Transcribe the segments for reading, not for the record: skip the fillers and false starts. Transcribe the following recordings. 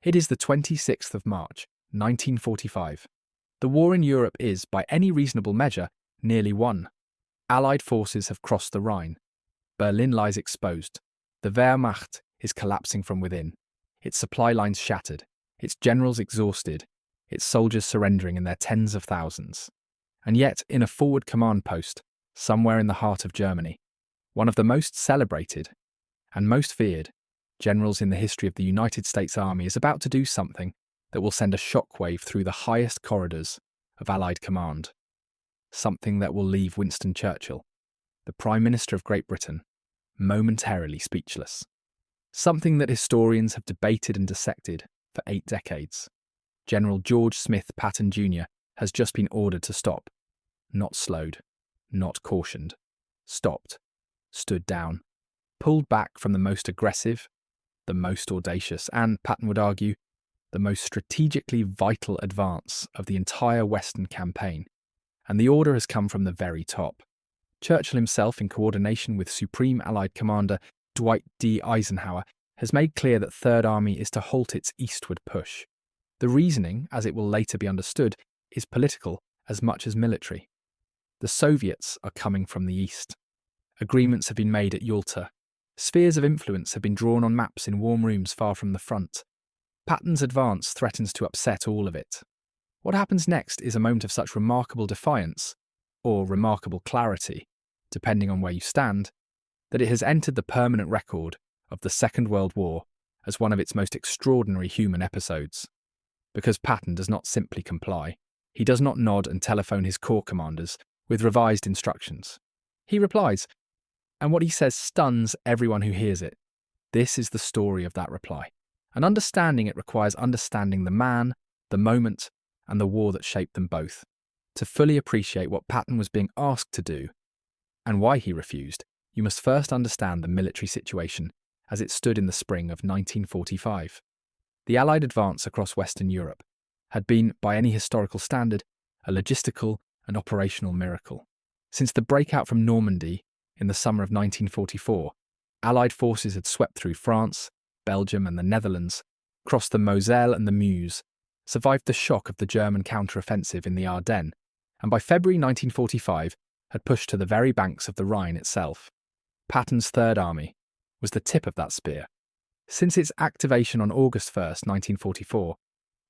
It is the 26th of March, 1945. The war in Europe is, by any reasonable measure, nearly won. Allied forces have crossed the Rhine. Berlin lies exposed. The Wehrmacht is collapsing from within. Its supply lines shattered, its generals exhausted, its soldiers surrendering in their tens of thousands. And yet, in a forward command post, somewhere in the heart of Germany, one of the most celebrated and most feared generals in the history of the United States Army is about to do something that will send a shockwave through the highest corridors of Allied command. Something that will leave Winston Churchill, the Prime Minister of Great Britain, momentarily speechless. Something that historians have debated and dissected for 8 decades. General George Smith Patton Jr. has just been ordered to stop. Not slowed, not cautioned. Stopped, stood down, pulled back from the most aggressive, the most audacious, and, Patton would argue, the most strategically vital advance of the entire Western campaign. And the order has come from the very top. Churchill himself, in coordination with Supreme Allied Commander Dwight D. Eisenhower, has made clear that Third Army is to halt its eastward push. The reasoning, as it will later be understood, is political as much as military. The Soviets are coming from the east. Agreements have been made at Yalta. Spheres of influence have been drawn on maps in warm rooms far from the front. Patton's advance threatens to upset all of it. What happens next is a moment of such remarkable defiance, or remarkable clarity, depending on where you stand, that it has entered the permanent record of the Second World War as one of its most extraordinary human episodes. Because Patton does not simply comply. He does not nod and telephone his corps commanders with revised instructions. He replies, and what he says stuns everyone who hears it. This is the story of that reply. And understanding it requires understanding the man, the moment, and the war that shaped them both. To fully appreciate what Patton was being asked to do, and why he refused, you must first understand the military situation as it stood in the spring of 1945. The Allied advance across Western Europe had been, by any historical standard, a logistical and operational miracle. Since the breakout from Normandy in the summer of 1944, Allied forces had swept through France, Belgium and the Netherlands, crossed the Moselle and the Meuse, survived the shock of the German counter-offensive in the Ardennes, and by February 1945 had pushed to the very banks of the Rhine itself. Patton's Third Army was the tip of that spear. Since its activation on August 1st, 1944,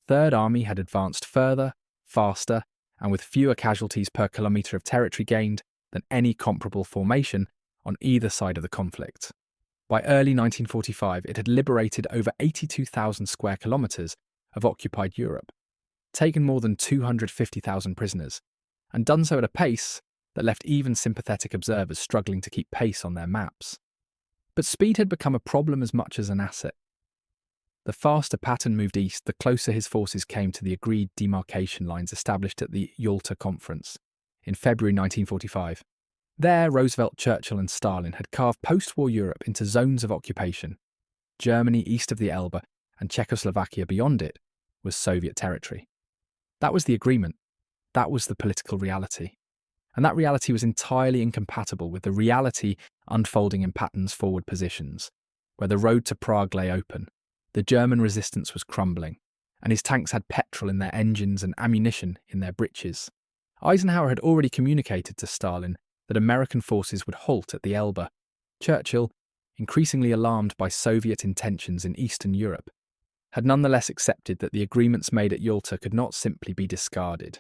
Third Army had advanced further, faster, and with fewer casualties per kilometre of territory gained than any comparable formation on either side of the conflict. By early 1945, it had liberated over 82,000 square kilometres of occupied Europe, taken more than 250,000 prisoners, and done so at a pace that left even sympathetic observers struggling to keep pace on their maps. But speed had become a problem as much as an asset. The faster Patton moved east, the closer his forces came to the agreed demarcation lines established at the Yalta Conference in February 1945. There, Roosevelt, Churchill and Stalin had carved post-war Europe into zones of occupation. Germany east of the Elbe and Czechoslovakia beyond it was Soviet territory. That was the agreement. That was the political reality. And that reality was entirely incompatible with the reality unfolding in Patton's forward positions, where the road to Prague lay open. The German resistance was crumbling, and his tanks had petrol in their engines and ammunition in their breeches. Eisenhower had already communicated to Stalin that American forces would halt at the Elbe. Churchill, increasingly alarmed by Soviet intentions in Eastern Europe, had nonetheless accepted that the agreements made at Yalta could not simply be discarded.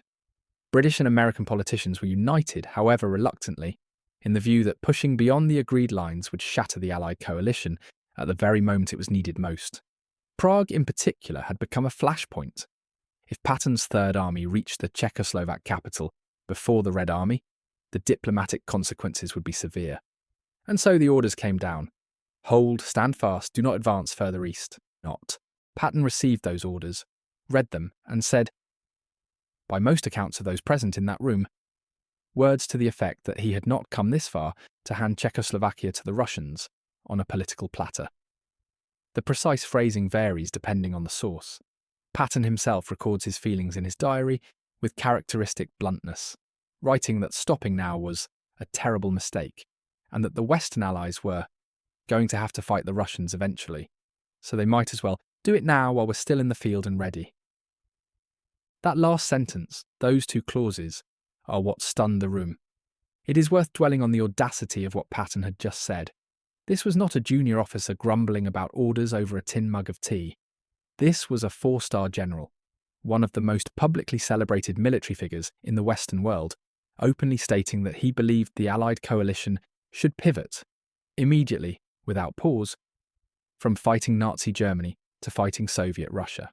British and American politicians were united, however reluctantly, in the view that pushing beyond the agreed lines would shatter the Allied coalition at the very moment it was needed most. Prague, in particular, had become a flashpoint. If Patton's Third Army reached the Czechoslovak capital before the Red Army, the diplomatic consequences would be severe. And so the orders came down. Hold, stand fast, do not advance further east. Not. Patton received those orders, read them, and said, by most accounts of those present in that room, words to the effect that he had not come this far to hand Czechoslovakia to the Russians on a political platter. The precise phrasing varies depending on the source. Patton himself records his feelings in his diary with characteristic bluntness, writing that stopping now was a terrible mistake, and that the Western Allies were going to have to fight the Russians eventually, so they might as well Do it now while we're still in the field and ready. That last sentence, those two clauses, are what stunned the room. It is worth dwelling on the audacity of what Patton had just said. This was not a junior officer grumbling about orders over a tin mug of tea. This was a four-star general, one of the most publicly celebrated military figures in the Western world, openly stating that he believed the Allied coalition should pivot, immediately, without pause, from fighting Nazi Germany to fighting Soviet Russia.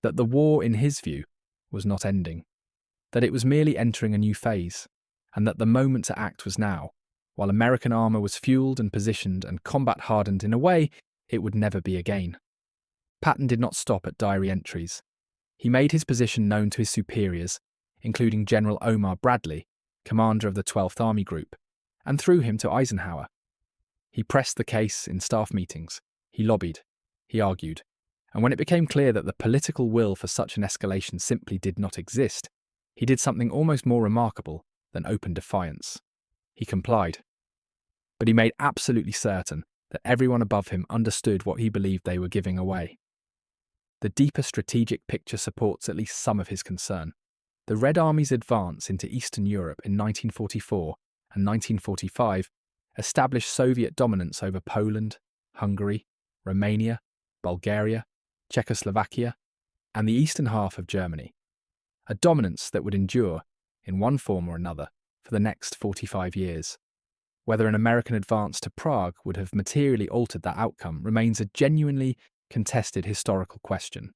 That the war, in his view, was not ending, that it was merely entering a new phase, and that the moment to act was now, while American armour was fuelled and positioned and combat-hardened in a way it would never be again. Patton did not stop at diary entries. He made his position known to his superiors, including General Omar Bradley, commander of the 12th Army Group, and through him to Eisenhower. He pressed the case in staff meetings, he lobbied, he argued, and when it became clear that the political will for such an escalation simply did not exist, he did something almost more remarkable than open defiance. He complied. But he made absolutely certain that everyone above him understood what he believed they were giving away. The deeper strategic picture supports at least some of his concern. The Red Army's advance into Eastern Europe in 1944 and 1945 established Soviet dominance over Poland, Hungary, Romania, Bulgaria, Czechoslovakia, and the eastern half of Germany. A dominance that would endure, in one form or another, for the next 45 years. Whether an American advance to Prague would have materially altered that outcome remains a genuinely contested historical question.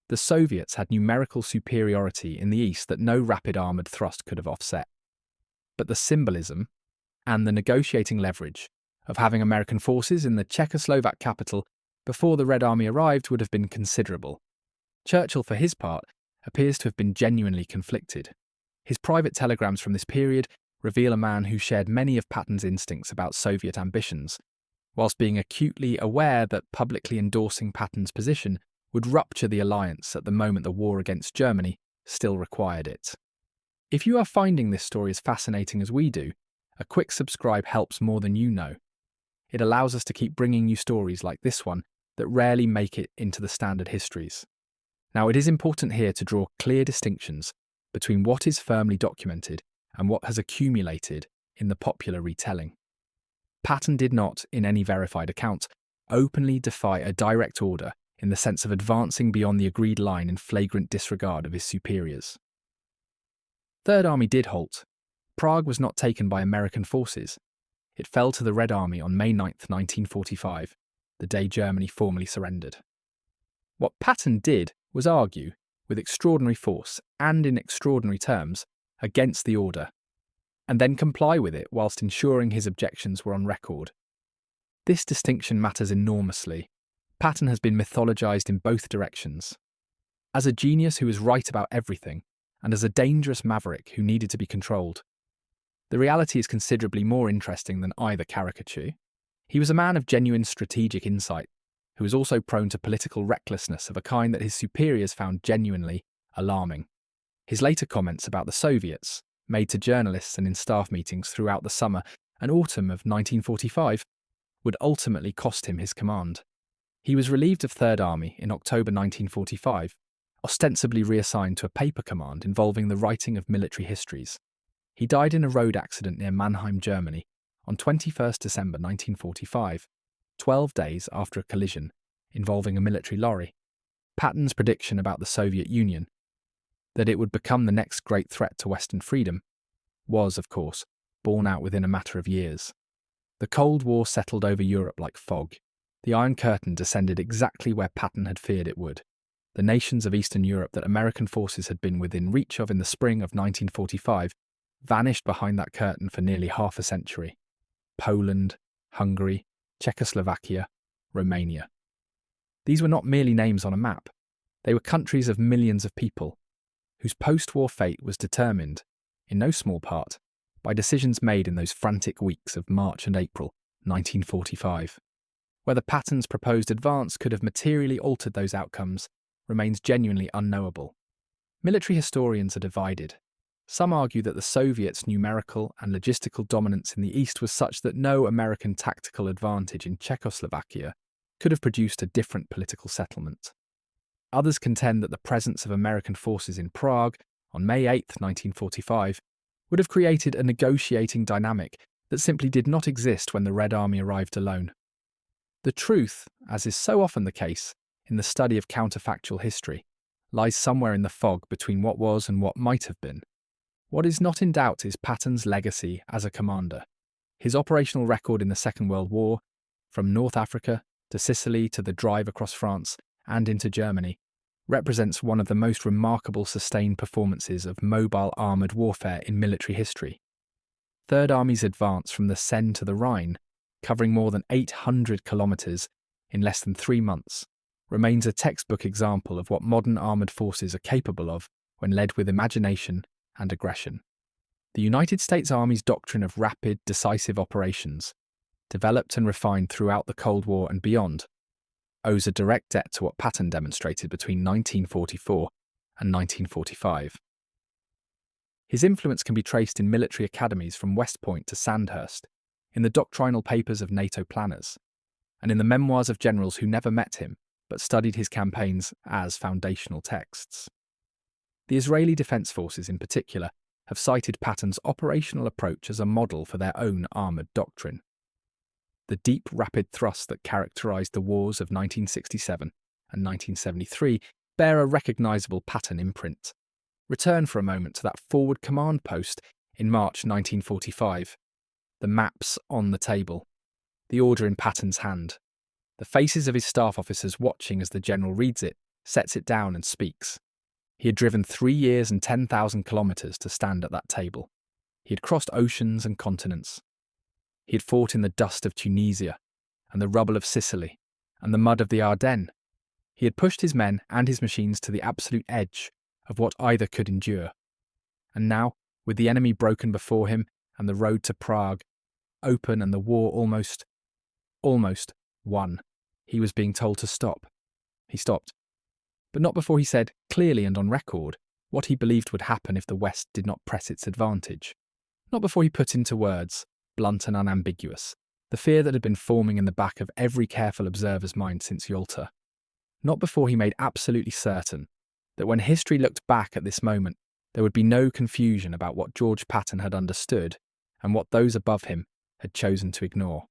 The Soviets had numerical superiority in the east that no rapid armoured thrust could have offset. But the symbolism and the negotiating leverage of having American forces in the Czechoslovak capital before the Red Army arrived would have been considerable. Churchill, for his part, appears to have been genuinely conflicted. His private telegrams from this period reveal a man who shared many of Patton's instincts about Soviet ambitions, whilst being acutely aware that publicly endorsing Patton's position would rupture the alliance at the moment the war against Germany still required it. If you are finding this story as fascinating as we do, a quick subscribe helps more than you know. It allows us to keep bringing you stories like this one that rarely make it into the standard histories. Now, it is important here to draw clear distinctions between what is firmly documented and what has accumulated in the popular retelling. Patton did not, in any verified account, openly defy a direct order in the sense of advancing beyond the agreed line in flagrant disregard of his superiors. Third Army did halt. Prague was not taken by American forces. It fell to the Red Army on May 9, 1945, the day Germany formally surrendered. What Patton did was argue, with extraordinary force and in extraordinary terms, against the order, and then comply with it whilst ensuring his objections were on record. This distinction matters enormously. Patton has been mythologized in both directions. As a genius who was right about everything, and as a dangerous maverick who needed to be controlled. The reality is considerably more interesting than either caricature. He was a man of genuine strategic insight, who was also prone to political recklessness of a kind that his superiors found genuinely alarming. His later comments about the Soviets, made to journalists and in staff meetings throughout the summer and autumn of 1945, would ultimately cost him his command. He was relieved of Third Army in October 1945, ostensibly reassigned to a paper command involving the writing of military histories. He died in a road accident near Mannheim, Germany, on 21 December 1945, 12 days after a collision involving a military lorry. Patton's prediction about the Soviet Union, that it would become the next great threat to Western freedom, was, of course, borne out within a matter of years. The Cold War settled over Europe like fog. The Iron Curtain descended exactly where Patton had feared it would. The nations of Eastern Europe that American forces had been within reach of in the spring of 1945 vanished behind that curtain for nearly half a century. Poland, Hungary, Czechoslovakia, Romania. These were not merely names on a map. They were countries of millions of people, whose post-war fate was determined, in no small part, by decisions made in those frantic weeks of March and April 1945. Whether Patton's proposed advance could have materially altered those outcomes remains genuinely unknowable. Military historians are divided. Some argue that the Soviets' numerical and logistical dominance in the East was such that no American tactical advantage in Czechoslovakia could have produced a different political settlement. Others contend that the presence of American forces in Prague on May 8, 1945, would have created a negotiating dynamic that simply did not exist when the Red Army arrived alone. The truth, as is so often the case in the study of counterfactual history, lies somewhere in the fog between what was and what might have been. What is not in doubt is Patton's legacy as a commander. His operational record in the Second World War, from North Africa to Sicily to the drive across France and into Germany, represents one of the most remarkable sustained performances of mobile armoured warfare in military history. Third Army's advance from the Seine to the Rhine, covering more than 800 kilometres in less than 3 months, remains a textbook example of what modern armoured forces are capable of when led with imagination and aggression. The United States Army's doctrine of rapid, decisive operations, developed and refined throughout the Cold War and beyond, owes a direct debt to what Patton demonstrated between 1944 and 1945. His influence can be traced in military academies from West Point to Sandhurst, in the doctrinal papers of NATO planners, and in the memoirs of generals who never met him but studied his campaigns as foundational texts. The Israeli Defense Forces, in particular, have cited Patton's operational approach as a model for their own armoured doctrine. The deep, rapid thrusts that characterised the wars of 1967 and 1973 bear a recognisable Patton imprint. Return for a moment to that forward command post in March 1945. The maps on the table, the order in Patton's hand, the faces of his staff officers watching as the general reads it, sets it down and speaks. He had driven 3 years and 10,000 kilometres to stand at that table. He had crossed oceans and continents. He had fought in the dust of Tunisia and the rubble of Sicily and the mud of the Ardennes. He had pushed his men and his machines to the absolute edge of what either could endure. And now, with the enemy broken before him and the road to Prague open and the war almost won, he was being told to stop. He stopped. But not before he said, clearly and on record, what he believed would happen if the West did not press its advantage. Not before he put into words, blunt and unambiguous, the fear that had been forming in the back of every careful observer's mind since Yalta. Not before he made absolutely certain that when history looked back at this moment, there would be no confusion about what George Patton had understood and what those above him had chosen to ignore.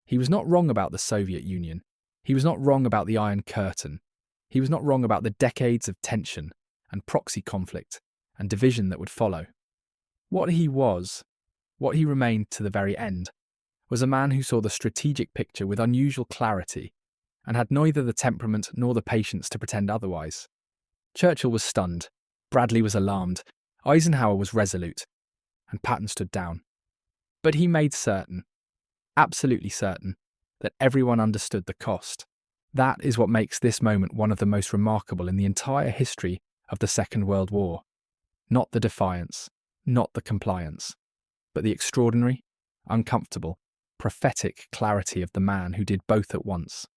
He was not wrong about the Soviet Union. He was not wrong about the Iron Curtain. He was not wrong about the decades of tension and proxy conflict and division that would follow. What he was, what he remained to the very end, was a man who saw the strategic picture with unusual clarity and had neither the temperament nor the patience to pretend otherwise. Churchill was stunned, Bradley was alarmed, Eisenhower was resolute, and Patton stood down. But he made certain, absolutely certain, that everyone understood the cost. That is what makes this moment one of the most remarkable in the entire history of the Second World War. Not the defiance, not the compliance, but the extraordinary, uncomfortable, prophetic clarity of the man who did both at once.